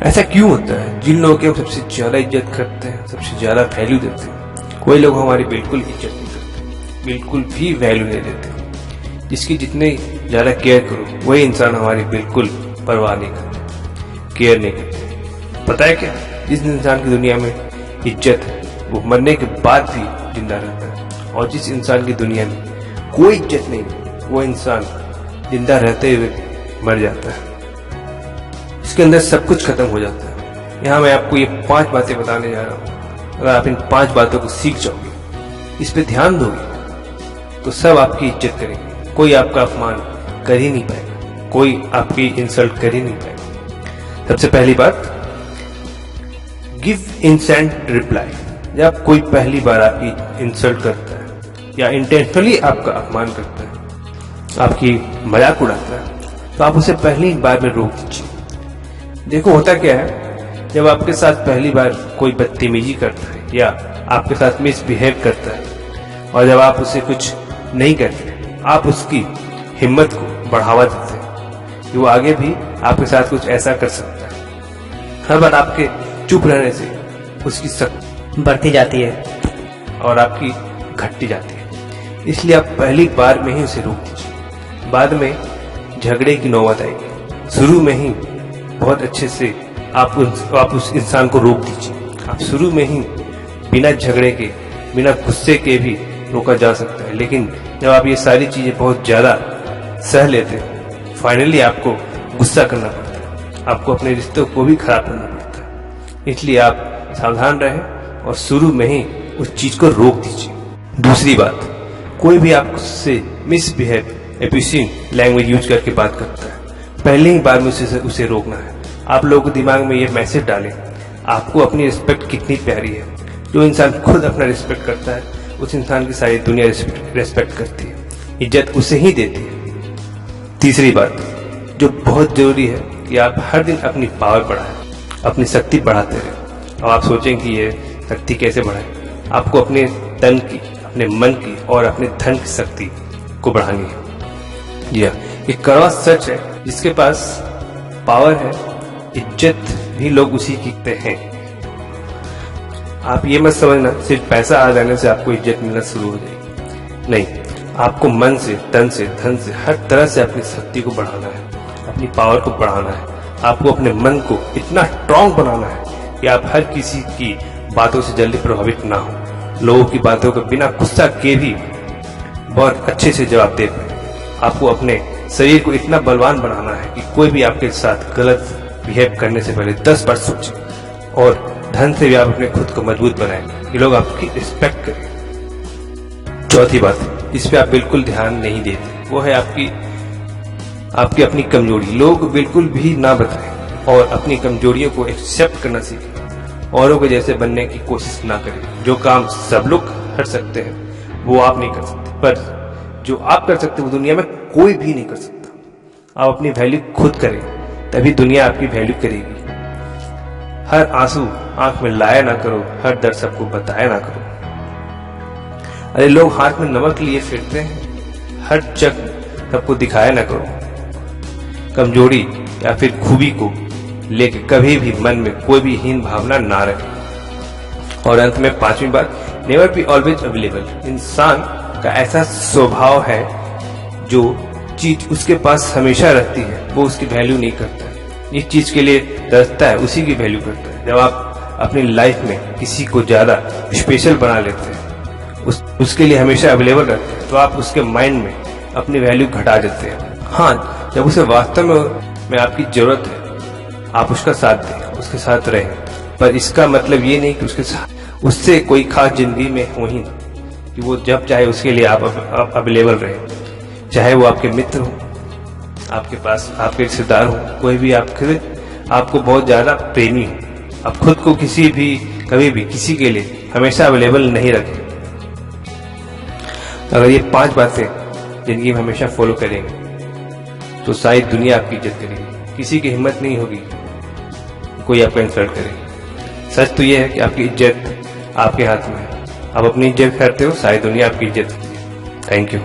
ऐसा क्यों होता है? जिन लोगों की हम सबसे ज्यादा इज्जत करते हैं, सबसे ज्यादा वैल्यू देते हैं, कोई लोग हमारी बिल्कुल इज्जत नहीं करते, बिल्कुल भी वैल्यू नहीं देते। जिसकी जितने ज्यादा केयर करो, वही इंसान हमारी बिल्कुल परवाह नहीं करते, केयर नहीं करते। पता है क्या, जिस इंसान की दुनिया में इज्जत है वो मरने के बाद भी जिंदा रहता है, और जिस इंसान की दुनिया में कोई इज्जत नहीं वो इंसान जिंदा रहते हुए मर जाता है। इसके अंदर सब कुछ खत्म हो जाता है। यहाँ मैं आपको ये 5 बातें बताने जा रहा हूँ। अगर आप इन 5 बातों को सीख जाओगे, इस पे ध्यान दोगे, तो सब आपकी इज्जत करेंगे। कोई आपका अपमान कर ही नहीं पाएगा, कोई आपकी इंसल्ट कर ही नहीं पाएगा। सबसे पहली बात, गिव इंस्टेंट रिप्लाई। जब कोई पहली बार आपकी इंसल्ट करता है या इंटेंशनली आपका अपमान करता है, आपकी मजाक उड़ाता है, तो आप उसे पहली बार में रोक दीजिए। देखो होता क्या है, जब आपके साथ पहली बार कोई बदतमीजी करता है या आपके साथ मिसबिहेव करता है, और जब आप उसे कुछ नहीं कहते, आप उसकी हिम्मत को बढ़ावा देते हैं कि वो आगे भी आपके साथ कुछ ऐसा कर सकता है। हर बार आपके चुप रहने से उसकी शक्ति बढ़ती जाती है और आपकी घटती जाती है। इसलिए आप पहली बार में ही उसे रोक दीजिए। बाद में झगड़े की नौबत आएगी, शुरू में ही बहुत अच्छे से आप उस इंसान को रोक दीजिए। आप शुरू में ही बिना झगड़े के, बिना गुस्से के भी रोका जा सकता है, लेकिन जब आप ये सारी चीजें बहुत ज्यादा सह लेते हैं, फाइनली आपको गुस्सा करना पड़ता है, आपको अपने रिश्तों को भी खराब करना पड़ता है। इसलिए आप सावधान रहें और शुरू में ही उस चीज को रोक दीजिए। दूसरी बात, कोई भी आपसे मिसबिहेव, एब्यूसिव लैंग्वेज यूज करके बात करता है, पहले ही बार में उसे रोकना है। आप लोगों के दिमाग में ये मैसेज डालें, आपको अपनी रिस्पेक्ट कितनी प्यारी है। जो इंसान खुद अपना रिस्पेक्ट करता है, उस इंसान की सारी दुनिया रिस्पेक्ट करती है, इज्जत उसे ही देती है। तीसरी बात जो बहुत जरूरी है कि आप हर दिन अपनी पावर बढ़ाएं, अपनी शक्ति बढ़ाते रहें। अब आप सोचें कि ये शक्ति कैसे बढ़ाएं? आपको अपने तन की, अपने मन की और अपने धन की शक्ति को बढ़ानी है। जी हाँ, एक कड़वा सच है, जिसके पास पावर है, इज्जत भी लोग उसी की हैं। आप ये मत समझना सिर्फ पैसा आ जाने से आपको इज्जत मिलना शुरू हो जाएगी। नहीं, आपको मन से, तन से, धन से, हर तरह से अपनी शक्ति को बढ़ाना है, अपनी पावर को बढ़ाना है। आपको अपने मन को इतना स्ट्रांग बनाना है कि आप हर किसी की बातों से जल्दी प्रभावित ना हो, लोगों की बातों को बिना गुस्सा के भी बहुत अच्छे से जवाब दे पाए। आपको अपने शरीर को इतना बलवान बनाना है कि कोई भी आपके साथ गलत बिहेव करने से पहले 10 बार सोचे, और धन से भी आप अपने खुद को मजबूत बनाएं कि लोग आपकी रिस्पेक्ट करें। चौथी बात, इस पे आप बिल्कुल ध्यान नहीं देते, वो है आपकी अपनी कमजोरी। लोग बिल्कुल भी ना बताएं और अपनी कमजोरियों को एक्सेप्ट करना सीखें। औरों के जैसे बनने की कोशिश ना करें। जो काम सब लोग कर सकते हैं वो आप नहीं कर सकते, पर जो आप कर सकते हो वो दुनिया में कोई भी नहीं कर सकता। आप अपनी वैल्यू खुद करें, तभी दुनिया आपकी वैल्यू करेगी। हर आंसू आंख में लाया ना करो, हर दर्द सबको बताया ना करो। अरे लोग हाथ में नमक लिए फिरते हैं, हर जगह सबको दिखाया ना करो। कमजोरी या फिर खूबी को लेके कभी भी मन में कोई भी हीन भावना ना रखें। और अंत में 5वीं बात, नेवर बी ऑलवेज अवेलेबल। इंसान का ऐसा स्वभाव है, जो चीज उसके पास हमेशा रहती है वो उसकी वैल्यू नहीं करता है। जिस चीज के लिए तरसता है उसी की वैल्यू करता है। जब आप अपनी लाइफ में किसी को ज्यादा स्पेशल बना लेते हैं, उसके लिए हमेशा अवेलेबल रहते हैं, तो आप उसके माइंड में अपनी वैल्यू घटा देते हैं। हाँ, जब उसे वास्तव में आपकी जरूरत है, आप उसका साथ दें, उसके साथ रहें, पर इसका मतलब ये नहीं कि उससे कोई खास जिंदगी में हो ही, कि वो जब चाहे उसके लिए आप अवेलेबल रहे। चाहे वो आपके मित्र हो, आपके पास आपके रिश्तेदार हो, कोई भी आपको बहुत ज्यादा प्रेमी हो, आप खुद को कभी भी किसी के लिए हमेशा अवेलेबल नहीं रखें। अगर ये 5 बातें जिंदगी में हमेशा फॉलो करेंगे तो सारी दुनिया आपकी इज्जत करेगी। किसी की हिम्मत नहीं होगी कोई आपका इंसल्ट करे। सच तो ये है कि आपकी इज्जत आपके हाथ में है। आप अपनी इज्जत करते हो, सारी दुनिया आपकी इज्जत करती है। Thank you.